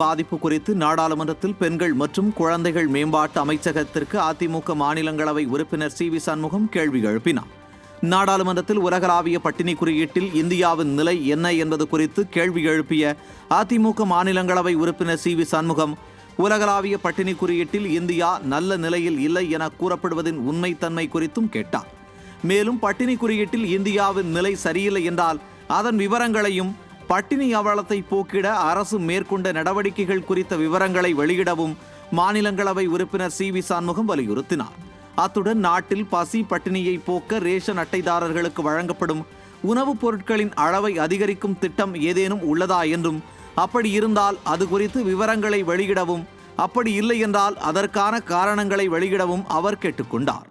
பாதிப்பு குறித்து நாடாளுமன்றத்தில் பெண்கள் மற்றும் குழந்தைகள் மேம்பாட்டு அமைச்சகத்திற்கு அதிமுக மாநிலங்களவை உறுப்பினர் சி.வி. சண்முகம் கேள்வி எழுப்பினார். நாடாளுமன்றத்தில் உலகளாவிய பட்டினி குறியீட்டில் இந்தியாவின் நிலை என்ன என்பது குறித்து கேள்வி எழுப்பிய அதிமுக மாநிலங்களவை உறுப்பினர் சி.வி. சண்முகம், உலகளாவிய பட்டினி குறியீட்டில் இந்தியா நல்ல நிலையில் இல்லை என கூறப்படுவதின் உண்மைத்தன்மை குறித்தும் கேட்டார். மேலும் பட்டினி குறியீட்டில் இந்தியாவின் நிலை சரியில்லை என்றால் அதன் விவரங்களையும், பட்டினி அவலத்தை போக்கிட அரசு மேற்கொண்ட நடவடிக்கைகள் குறித்த விவரங்களை வெளியிடவும் மாநிலங்களவை உறுப்பினர் சி.வி. சண்முகம் வலியுறுத்தினார். அத்துடன் நாட்டில் பசி பட்டினியை போக்க ரேஷன் அட்டைதாரர்களுக்கு வழங்கப்படும் உணவுப் பொருட்களின் அளவை அதிகரிக்கும் திட்டம் ஏதேனும் உள்ளதா என்றும், அப்படி இருந்தால் அது குறித்து விவரங்களை வெளியிடவும், அப்படி இல்லை என்றால் அதற்கான காரணங்களை வெளியிடவும் அவர் கேட்டுக்கொண்டார்.